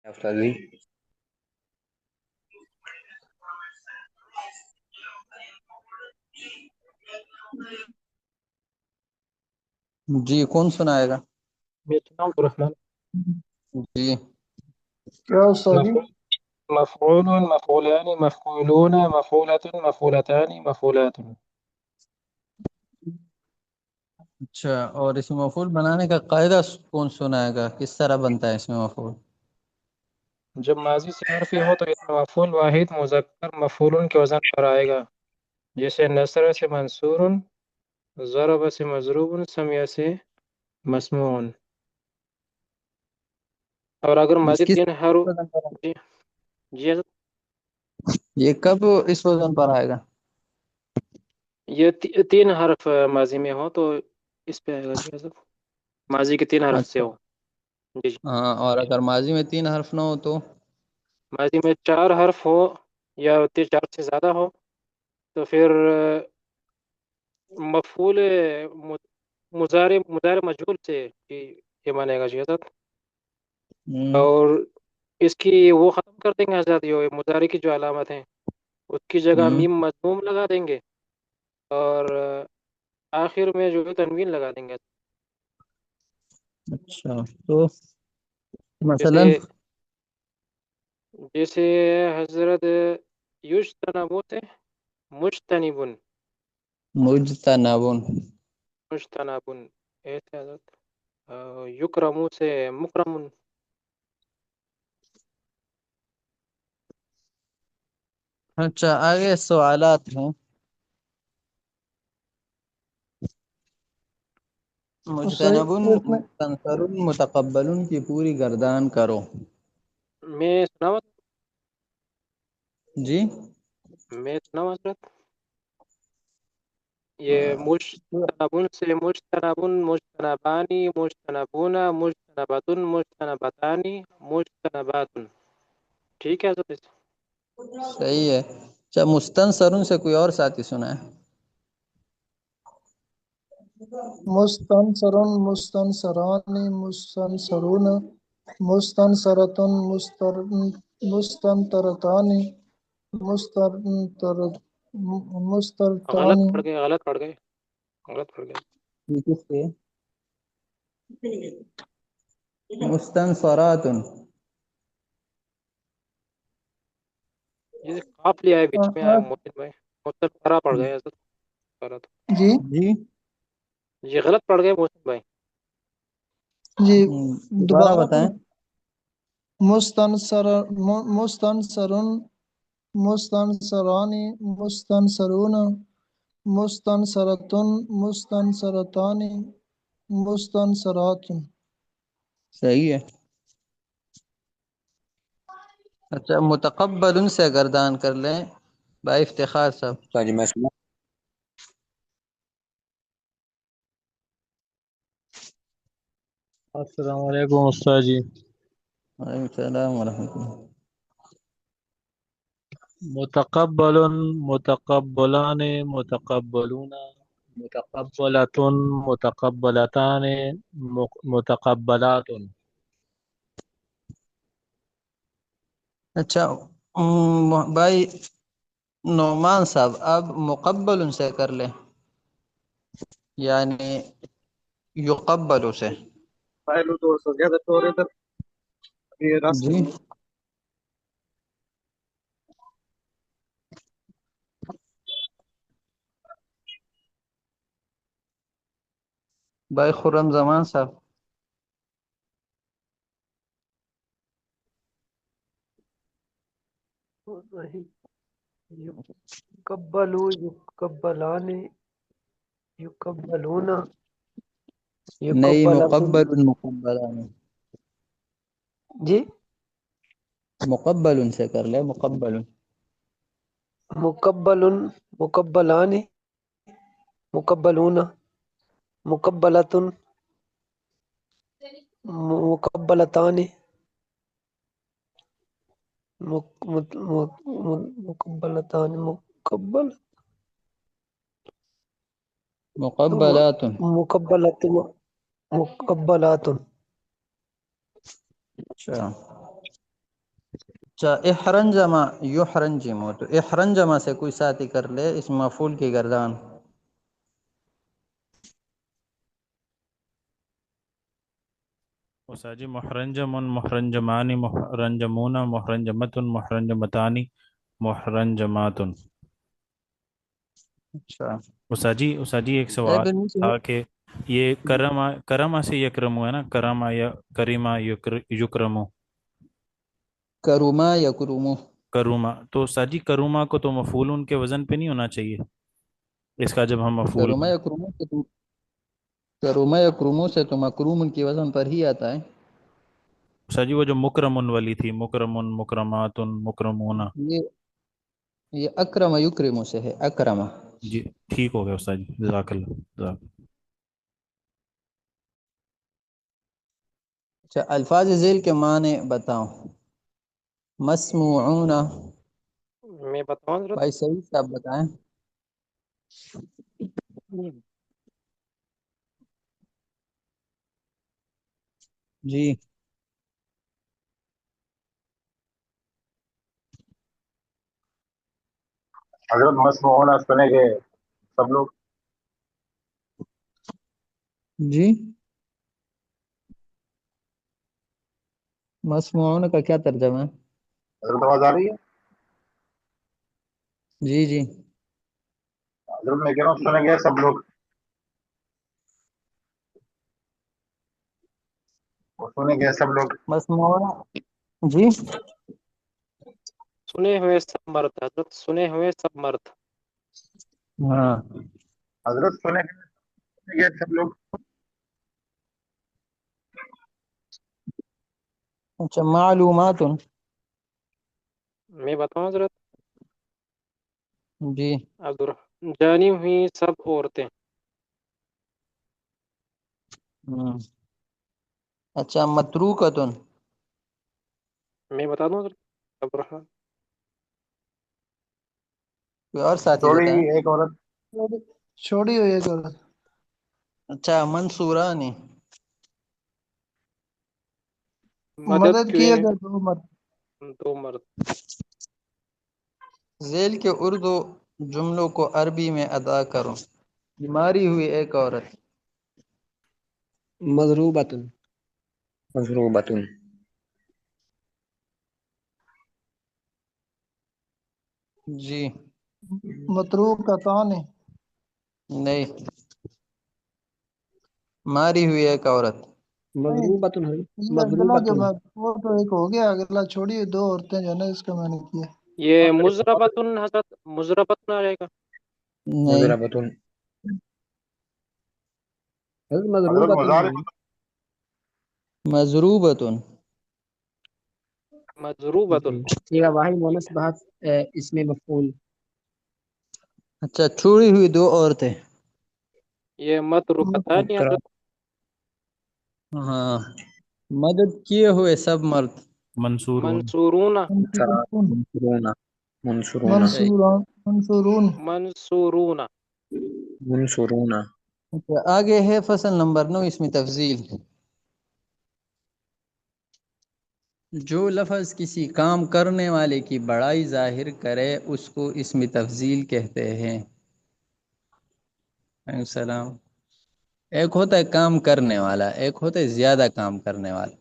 استاذ جی جی کون سنائے گا؟ میرا الرحمن جی کیا استاد جی؟ مفعول مفعولان مفعولون مفعولة مفعولتان مفعولات. اچھا، اور اس میں مفعول بنانے کا قاعدہ کون سنائے گا؟ کس طرح بنتا ہے اس میں مفعول؟ جب ماضی سے حرفی ہو تو اس میں مفعول واحد مذکر مفعول کے وزن پر آئے گا، جیسے نصر سے منصور، ضرب سے مضروب، سمع سے مسموع. اور اگر ماضی کس 3 حروف وزن پر آئے جی جی حضرت، گا؟ یہ کب اس وزن پر آئے گا؟ یہ 3 حرف ماضی میں ہو تو اس پہ آئے گا جی حضرت، ماضی کے 3 حرف سے اچھا، ہو. جی جی، ہاں، اور اگر ماضی میں 3 حرف نہ ہو تو؟ ماضی میں 4 حرف ہو یا 4 سے زیادہ ہو تو پھر مفعول مضارع مجهول سے یہ مانے گا جی حضرت. اور اس کی وہ ختم کر دیں گے حضرت، یہ مضارع کی جو علامت ہیں اس کی جگہ ہوں، میم مضموم لگا دیں گے، اور آخر میں جو ہے تنوین لگا دیں گے. اچھا، تو جیسے مثلا جیسے حضرت یجتنبون سے مجتنبن، مجتنبون. مجتنبن ایسے حضرت. یکرمو سے مکرمن. اچھا، آگے سوالات ہیں. مجتنبن صحیح، ایک میں مستنصرن متقبلن کی پوری گردان کرو. میں سناؤں جی میں سناؤں حضرت، یہ مجتنبن سے مجتنبن، مجتنبانی، مجتنبون، مجتنبتن، مجتنبتانی، مجتنباتن. ٹھیک ہے حضرت. صحیح ہے. اچھا، مستنصرن سے کوئی اور ساتھی سنا ہے؟ مستنصرن، مستنصران، مستنصرون، مستنصرتن، مستنطرتان، مسترتان. غلط پڑھ گئے غلط پڑھ گئے غلط پڑھ گئے. یہ کس سے؟ مستنصرات. یہ قاف لیا ہے بیچ میں محسن بھائی، مستنصرہ پڑھ گئے حضرت. غلط. جی جی یہ غلط پڑھ گئے محسن بھائی. جی دوبارہ دوبارہ بتائیں. پڑھیں. مستنصرن، مستنصران، مستنصرون، مستنصرتن، مستنصرتان، مستنصرات. صحیح ہے. اچھا، متقبل سے گردان کر لیں بھائی افتخار صاحب. استاذ جی میں سنا السلام علیکم استاد جی. وعلیکم السلام ورحمۃ اللہ. متقبل، متقبلان، متقبلون، متقبلۃ، متقبلتان، متقبلات. اچھا، بھائی نعمان صاحب اب مقبل سے کر لیں، یعنی یقبل سے. پہلو تو زیادہ طور ادھر یہ راستے جی میں بھائی خرم زمان صاحب. يقبلوا يقبلان يقبلون نہیں، يقبلكم. مقبل مقبلان. جی مقبل سے کر لیں، مقبل. مقبل، مقبلان، مقبلون، مقبلة، مقبلتان، مقبلتان، مقبلات. مقبلات، مقبلات. اچھا، اچھا احرنجما یحرنجمو، تو احرنجما سے کوئی ساتھی کر لے اس مفعول کی گردان. استاد جی محرنجم محرنجمان محرنجمون محرنجمت محرنجمتان محرنجمات. اچھا استاد جی ایک ایک سوال تھا کہ یہ کرما سے یکرمو ہے نا، کرما یا کریما یکرمو کروما یا کرومو. کروما، تو استاد جی کروما کو تو مفعول ان کے وزن پہ نہیں ہونا چاہیے اس کا جب ہم مفعول کروما یا کرومو سے تو کروما یا کرومو سے تو مکروم ان کی وزن پر ہی آتا ہے. استاد جی وہ جو مکرمن والی تھی، مکرمن مکرمات مکرمون. یہ یہ اکرم یکرمو سے ہے، اکرم. جی ٹھیک ہو گیا استاد جی، جزاک اللہ جزاک اللہ. اچھا الفاظ ذیل کے معنی بتاؤ. مسموعون. میں بتاؤں حضرت؟ بھائی صحیح سے آپ بتائیں. جی حضرت مسموعون سنے گے سب لوگ. جی مسموعون کا کیا ترجمہ ہے؟ حضرت آواز آ رہی ہے؟ جی جی حضرت میں کہہ رہا ہوں سنے گے سب لوگ. وہ سنے گے سب لوگ. مسموعون. جی سنے ہوئے سب مرد حضرت، سنے ہوئے سب مرد. ہاں حضرت سنے گے سب لوگ. اچھا معلومات. میں بتاؤں حضرت؟ جی عبدالرحمن جانی ہوئی سب عورتیں. اچھا متروکتن. میں بتا دوں حضرت؟ عبدالرحمن کوئی اور ساتھی چھوڑی بتائیں. ایک عورت. چھوڑی ہوئی ایک عورت. اچھا منصورانی. مدد مدد کیے کیے گئے دو مرد. دو مرد. ذیل کے اردو جملوں کو عربی میں ادا کرو. بیماری ہوئی ایک عورت. مضروبۃ. مضروبۃ. جی متروکتان. نہیں، ماری ہوئی ایک عورت. نہیں مضروبۃ ہے. یہ اگلا مضروبۃ. جو بات وہ تو ایک ہو گیا، اگلا چھوڑی ہوئی دو عورتیں جو ہے نا، اس کا میں نے کیا. یہ مضربتن حضرت، مضربتن آ جائے گا. نہیں مضربۃ. حضرت حضرت مضروبۃ مظاہر. ہے. مضروبتن. مضروبتن. جی صیغہ واحد مونس بحث اس میں مفعول. اچھا چھوڑی ہوئی دو عورتیں. یہ متروکتان مکرہ. حضرت. ہاں مدد کیے ہوئے سب مرد. منصورون. منصورون. منصورون. منصورون. منصورون. صحیح. منصورون. منصورون. منصورون. منصورون. اچھا آگے ہے فصل نمبر 9 اس میں تفضیل. جو لفظ کسی کام کرنے والے کی بڑائی ظاہر کرے اس کو اسم تفضیل کہتے ہیں. علیہ السلام. ایک ہوتا ہے کام کرنے والا، ایک ہوتا ہے زیادہ کام کرنے والا.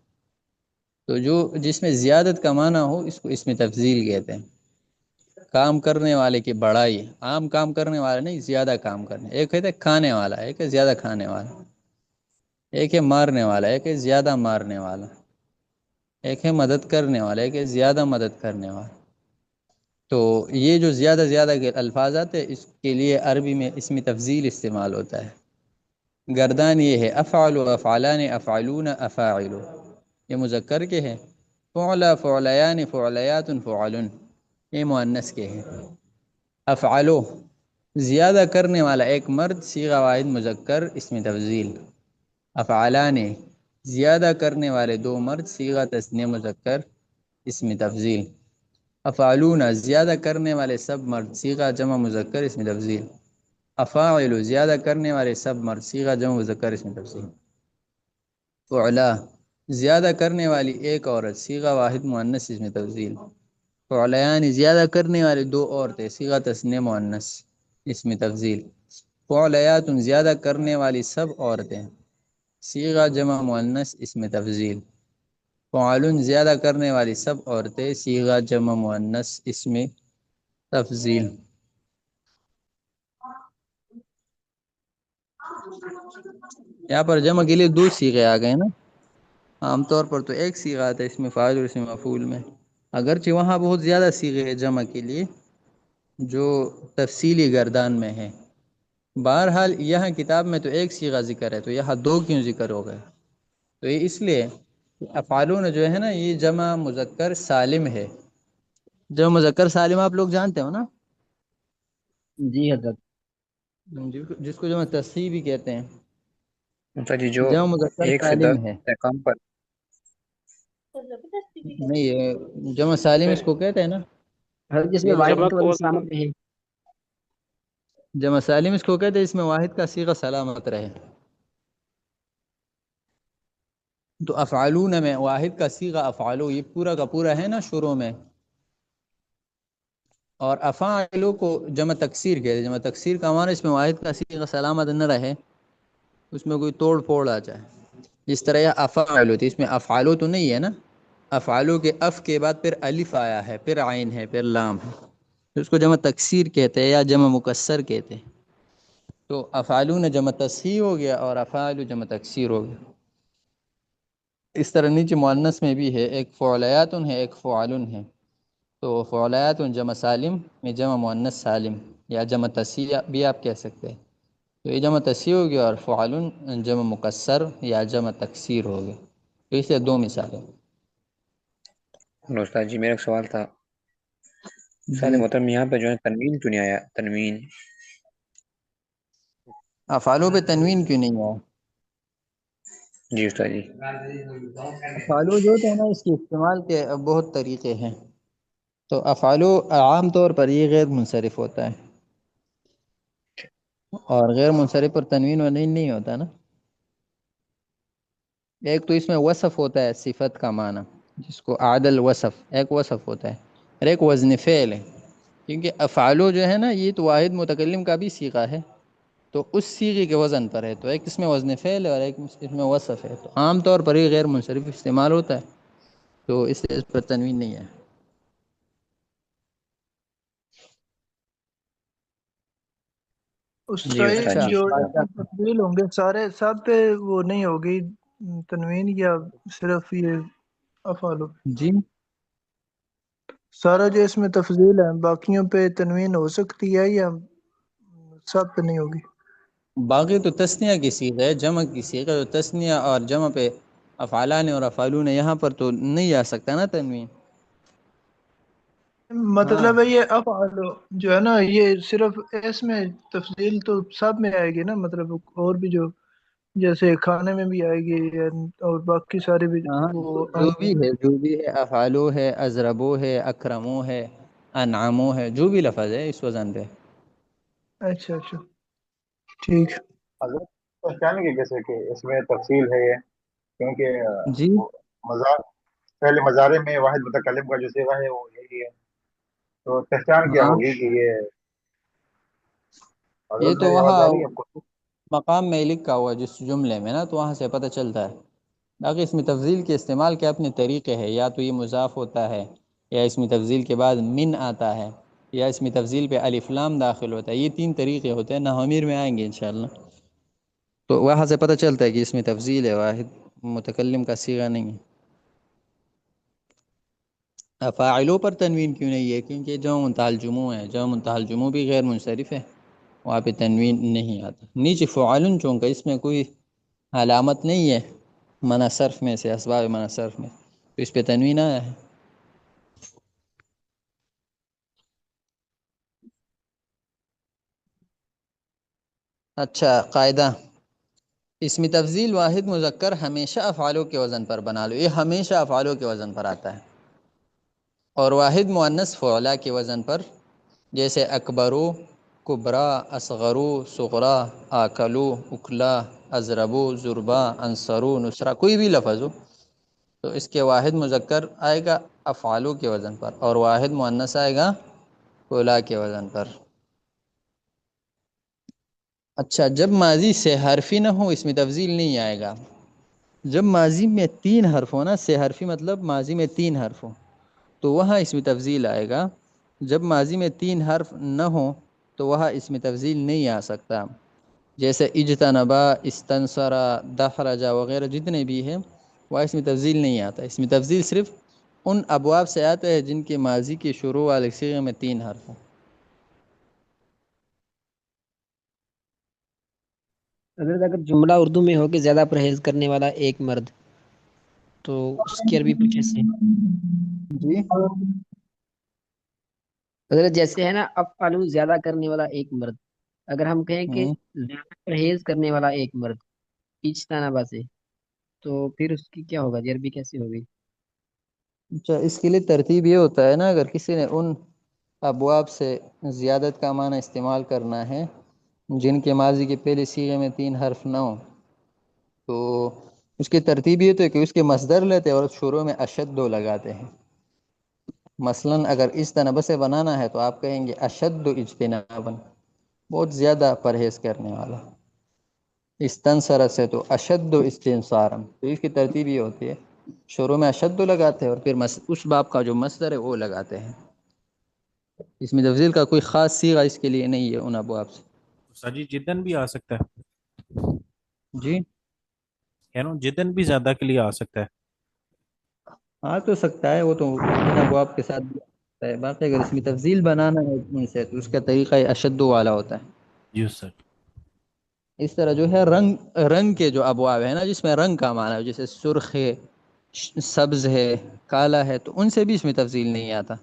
تو جو جس میں زیادت کا معنی ہو اس کو اسم تفضیل کہتے ہیں. کام کرنے والے کی بڑائی، عام کام کرنے والا نہیں، زیادہ کام کرنے. ایک ہے کھانے والا، ایک ہے زیادہ کھانے والا. ایک ہے مارنے والا، ایک ہے زیادہ مارنے والا. ایک ہے مدد کرنے والا، ایک ہے زیادہ مدد کرنے والا. تو یہ جو زیادہ زیادہ کے الفاظات ہیں اس کے لیے عربی میں اسم تفضیل استعمال ہوتا ہے. گردان یہ ہے افعل و افعلان افعلون افاعل. یہ مذکر کے ہیں. فعل فعلیان فعلیات فعلن. یہ مؤنث کے ہیں. افعلو زیادہ کرنے والا ایک مرد، صیغہ واحد مذکر اسم تفضیل. افعلان زیادہ کرنے والے دو مرد، صیغہ تثنیہ مذکر اسم تفضیل. افعلون زیادہ کرنے والے سب مرد، صیغہ جمع مذکر اسم تفضیل. افاعل زیادہ کرنے والے سب مرد، صیغہ جمع مذکر اسم تفضیل. فعلا زیادہ کرنے والی ایک عورت، صیغہ واحد مؤنث اسم تفضیل. فعلیان زیادہ کرنے والی دو عورتیں، صیغہ تثنیہ مؤنث اسم تفضیل. فعلیات زیادہ کرنے والی سب عورتیں، صیغہ جمع مؤنث اسم تفضیل. فعلن زیادہ کرنے والی سب عورتیں، صیغہ جمع مؤنث اسم تفضیل. یہاں پر جمع کے لیے دو صیغے آ گئے نا. عام طور پر تو ایک صیغہ آتا ہے اس میں فاعل اور اس میں مفعول میں، اگرچہ وہاں بہت زیادہ صیغے ہیں جمع کے لیے جو تفصیلی گردان میں ہے. بہرحال یہاں کتاب میں تو ایک صیغہ ذکر ہے، تو یہاں دو کیوں ذکر ہو گئے؟ تو یہ اس لیے افعالون جو ہے نا یہ جمع مذکر سالم ہے. جمع مذکر سالم آپ لوگ جانتے ہو نا، جی حضرت. جس کو جمع تصحیح بھی کہتے ہیں. استاد جی جو جمع مذکر 1 سے سالم 10 ہے. رقم پر نہیں یہ جمع سالم اس کو کہتے ہیں نا. حضرت جس میں واحد جمع تو کو سلامت رہے. جمع سالم اس کو کہتے ہیں اس میں واحد کا صیغہ سلامت رہے. تو افعالون میں واحد کا صیغہ افعالو یہ پورا کا پورا ہے نا شروع میں، اور افعالو کو جمع تکسیر کہتے ہیں. جمع تکسیر کا معنی اس میں واحد کا صیغہ سلامت نہ رہے، اس میں کوئی توڑ پھوڑ آ جائے. جس طرح یہ افعالو تھی، اس میں افعالو تو نہیں ہے نا، افعالو کے اف کے بعد پھر الف آیا ہے، پھر عین ہے، پھر لام ہے، تو اس کو جمع تکسیر کہتے ہیں یا جمع مکسر کہتے ہیں. تو افعالون جمع تصحیح ہو گیا اور افعالو جمع تکسیر ہو گیا. اس طرح نیچے مؤنث میں بھی ہے، ایک فعلیات ہے ایک فعلن ہے. تو فعلیات جمع سالم میں جمع مؤنث سالم یا جمع تصحیح بھی آپ کہہ سکتے ہیں. تو یہ جمع تصحیح ہو گیا، اور فعلن جمع مکسر یا جمع تکسیر ہو گیا. تو اس سے دو مثالیں. اور استاد جی میرا ایک سوال تھا، جی سارے محترم یہاں پہ جو ہے تنوین کیوں نہیں آیا؟ تنوین افعالوں پہ تنوین کیوں نہیں آیا؟ جی استاد جی. افعالو جو ہوتا ہے نا اس کے استعمال کے بہت طریقے ہیں. تو افعالو عام طور پر یہ غیر منصرف ہوتا ہے، اور غیر منصرف پر تنوین و نہیں ہوتا نا. ایک تو اس میں وصف ہوتا ہے صفت کا معنی جس کو عادل وصف، ایک وصف ہوتا ہے، اور ایک وزن فعل ہے. کیونکہ افعالو جو ہے نا یہ تو واحد متکلم کا بھی صیغہ ہے، تو اس صیغے کے وزن پر ہے. تو ایک اس میں وزن فعل ہے اور ایک اس میں وصف ہے. تو عام طور پر یہ غیر منصرف استعمال ہوتا ہے، تو اس سے اس پر تنوین نہیں ہے. جی استاد استاد اچھا جی. جو فائدہ. تفضیل ہوں گے سارے سب پہ وہ نہیں ہوگی تنوین، یا صرف یہ افعالو؟ جی سارا جو اس میں تفضیل ہے باقیوں پہ تنوین ہو سکتی ہے یا سب پہ نہیں ہوگی؟ باقی تو تثنیہ کی صیغہ ہے، جمع کی صیغہ. تو تثنیہ اور جمع پہ افعالان اور افعالون، یہاں پر تو نہیں آ سکتا نا تنوین. ہاں مطلب ہے یہ افعالو جو ہے نا یہ صرف اس میں تفضیل تو سب میں آئے گی نا، مطلب اور بھی جو جیسے کھانے میں بھی آئے گی اور باقی سارے بھی ہاں وہ جو بھی ہے افعالو ہے، ازربو ہے، اکرمو ہے، انعامو ہے، جو بھی لفظ ہے اس وزن پہ. اچھا اچھا ٹھیک. حضرت پہچان گے جیسے کہ اس میں تفصیل ہے یہ، کیونکہ جی وہ مزار پہلے مظاہرے میں واحد متکلم کا جو صیغہ ہے وہ یہی ہے، تو پہچان کیا ہاں ہوگی کہ یہ یہ حضرت تو میری وہاں آواز آ رہی ہے آپ کو؟ مقام میں لکھا ہوا جس جملے میں نا، تو وہاں سے پتہ چلتا ہے. باقی اس میں تفضیل کے استعمال کے اپنے طریقے ہیں، یا تو یہ مضاف ہوتا ہے، یا اس میں تفضیل کے بعد من آتا ہے، یا اس میں تفضیل پہ الف لام داخل ہوتا ہے. یہ تین طریقے ہوتے ہیں، نحومیر میں آئیں گے انشاءاللہ. تو وہاں سے پتہ چلتا ہے کہ اس میں تفضیل ہے، واحد متکلم کا صیغہ نہیں ہے. فاعلوں پر تنوین کیوں نہیں ہے؟ کیونکہ جو منتہی الجموع ہے، جو منتہی الجموع بھی غیر منصرف ہے، وہاں پہ تنوین نہیں آتا. نیچے فعالن چونکہ اس میں کوئی علامت نہیں ہے منع صرف میں سے، اسباب منع صرف میں، تو اس پہ تنوین آیا ہے. اچھا قاعدہ، اسم تفضیل واحد مذکر ہمیشہ افعالوں کے وزن پر بنا لو. یہ ہمیشہ افعالوں کے وزن پر آتا ہے. اور واحد مؤنث فعلا کے وزن پر، جیسے اکبرو، کبرا، اصغرو، صغرا، آکلو، اکلا، ازربو، زربا، انصرو، نصرا، کوئی بھی لفظ ہو تو اس کے واحد مذکر آئے گا افعالو کے وزن پر، اور واحد مؤنث آئے گا فعلا کے وزن پر۔ اچھا، جب ماضی سے حرفی نہ ہو اس میں تفضیل نہیں آئے گا۔ جب ماضی میں 3 حرف ہو نا، سے حرفی مطلب ماضی میں 3 حرف ہو، تو وہاں اس میں تفضیل آئے گا۔ جب ماضی میں 3 حرف نہ ہو تو وہاں اس میں تفضیل نہیں آ سکتا، جیسے اجتنبا، استنصرا، دحرجا وغیرہ جتنے بھی ہیں، وہ اس میں تفضیل نہیں آتا۔ اس میں تفضیل صرف ان ابواب سے آتا ہے جن کے ماضی کے شروع والے صیغے میں 3 حرف ہوں۔ حضرت اگر جملہ اردو میں ہو کہ زیادہ پرہیز کرنے والا ایک مرد، تو اس کی عربی کچھ ایسے ہے؟ جی حضرت جیسے ہے نا افعلو زیادہ کرنے والا ایک مرد، اگر ہم کہیں کہ ہوں۔ زیادہ پرہیز کرنے والا ایک مرد اجتنابا سے، تو پھر اس کی کیا ہوگا؟ عربی کیسی ہوگی؟ اچھا، اس کے لیے ترتیب یہ ہوتا ہے نا، اگر کسی نے ان ابواب سے زیادت کا معنی استعمال کرنا ہے جن کے ماضی کے پہلے صیغے میں 3 حرف نہ ہوں، تو اس کی ترتیب یہ تو ہے کہ اس کے مصدر لیتے ہیں اور شروع میں اشد دو لگاتے ہیں۔ مثلا اگر اجتنب سے بنانا ہے تو آپ کہیں گے اشد اجتنابا، بہت زیادہ پرہیز کرنے والا۔ استنصر سے تو اشد استنصارا، تو اس کی ترتیب یہ ہوتی ہے، شروع میں اشد لگاتے ہیں اور پھر اس باب کا جو مصدر ہے وہ لگاتے ہیں۔ اس میں تفضیل کا کوئی خاص صیغہ اس کے لیے نہیں ہے ان ابواب سے۔ ساجی جدن بھی آ سکتا ہے، جی جدن بھی زیادہ کے لیے آ سکتا ہے۔ آ تو سکتا ہے، وہ تو ان ابواب کے ساتھ بھی آ سکتا ہے۔ باقی اگر اس میں تفضیل بنانا ہے ان سے تو اس کا طریقہ اشد والا ہوتا ہے۔ جی سر۔ اس طرح جو ہے رنگ کے جو ابواب ہیں نا، جس میں رنگ کا معنی ہے، جیسے سرخ ہے، سبز ہے، کالا ہے، تو ان سے بھی اس میں تفضیل نہیں آتا۔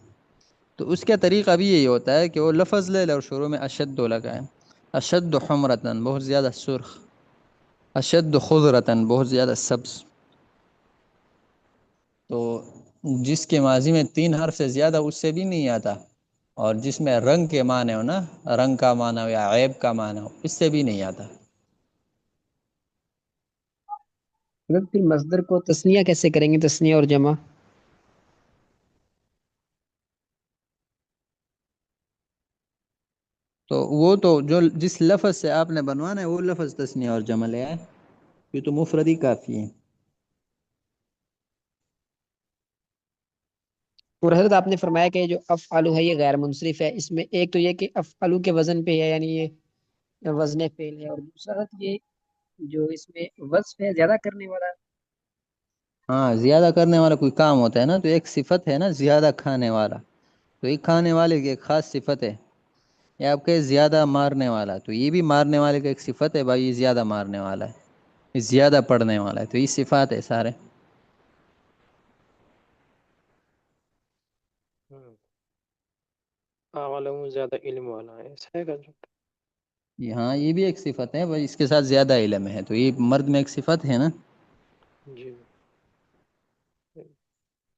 تو اس کا طریقہ بھی یہی ہوتا ہے کہ وہ لفظ لے لے اور شروع میں اشد لگائیں۔ اشد حمرتن، بہت زیادہ سرخ، اشد خضرتن، بہت زیادہ سبز۔ تو جس کے ماضی میں 3 حرف سے زیادہ اس سے بھی نہیں آتا، اور جس میں رنگ کے معنی ہو نا، رنگ کا معنی ہو یا عیب کا معنی ہو، اس سے بھی نہیں آتا۔ حضرت پھر مصدر کو تثنیہ کیسے کریں گے؟ تثنیہ اور جمع؟ تو وہ تو جو جس لفظ سے آپ نے بنوانا ہے وہ لفظ تثنیہ اور جمع لے آئے، یہ تو مفرد ہی کافی ہے۔ اور حضرت آپ نے فرمایا کہ جو افعلو ہے یہ غیر منصرف ہے، اس میں ایک تو یہ کہ افعلو کے وزن پہ ہے، یعنی یہ وزن فعل ہے، اور دوسرا حضرت یہ جو اس میں وصف ہے زیادہ کرنے والا۔ ہاں، زیادہ کرنے والا کوئی کام ہوتا ہے نا، تو ایک صفت ہے نا زیادہ کھانے والا، تو ایک کھانے والے کی ایک خاص صفت ہے۔ یہ آپ کے زیادہ مارنے والا، تو یہ بھی مارنے والے کا ایک صفت ہے، بھائی یہ زیادہ مارنے والا ہے، یہ زیادہ پڑھنے والا ہے، تو یہ صفات ہے سارے۔ عالم زیادہ علم والا ہے، ایسا ہے کہ ہاں، یہ بھی ایک صفت ہے بھائی، اس کے ساتھ زیادہ علم ہے، تو یہ مرد میں ایک صفت ہے نا۔ جی،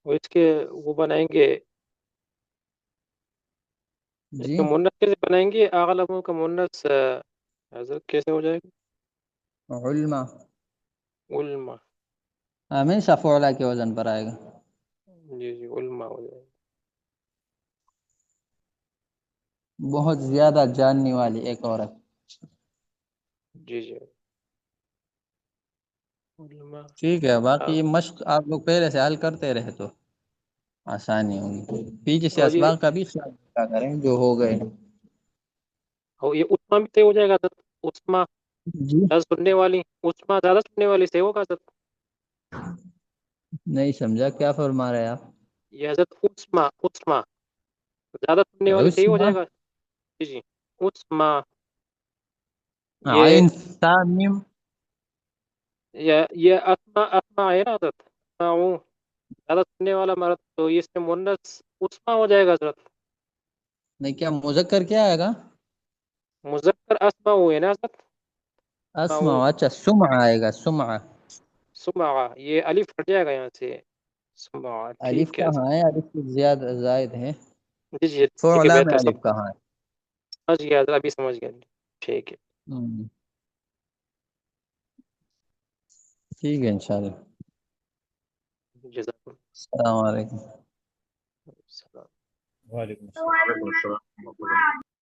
اور اس کے وہ بنائیں گے، اس جی، کے مونس کیسے بنائیں گے؟ عالموں کا مونس حضرت کیسے ہو جائے علما گا؟ علما، ہمیشہ فعلا کے وزن پر آئے گا۔ جی جی، علما ہو جائے گا۔ بہت زیادہ جاننے والی ایک عورت۔ جی جی، علما۔ ٹھیک ہے، باقی یہ مشق آپ لوگ پہلے سے حل کرتے رہے تو آسانی ہوگی، پیچھے سے اور یہ اسباق کا بھی خیال رکھا کریں جو ہو گئے۔ اور یہ عثما بھی صحیح ہو جائے گا حضرت؟ عثما جی، زیادہ سننے والی، عثما زیادہ سننے والی صحیح ہوگا حضرت؟ نہیں سمجھا، کیا فرما رہے ہیں آپ؟ یہ حضرت عثما، عثما زیادہ سننے والی صحیح ہو عثما، جائے گا؟ جی جی، عثما، یہ عین تا میم، یہ اسما، اسما ہے نا حضرت؟ اسماؤ، زیادہ سننے والا مرد، تو اس میں مونس عثما ہو جائے گا حضرت؟ نہیں، کیا مذکر کیا آئے گا؟ مذکر اسما ہوئے نا حضرت؟ اسمع، اسماؤ، اچھا سمع آئے گا، سمع۔ سمع، یہ الف ہٹ جائے گا یہاں سے، سمع، الف ٹھیک ہے کہاں حضرت۔ ہے؟ الف کچھ زیادہ زائد ہے، جی جی ٹھیک ہے، فعلا میں بہتر، سب الف کہاں ہے؟ سمجھ گیا حضرت، ابھی سمجھ گیا، ٹھیک ہے، ٹھیک ہے انشاءاللہ۔ جزاک اللہ۔ السلام علیکم۔ السلام. وعلیکم السلام. وعلیکم السلام.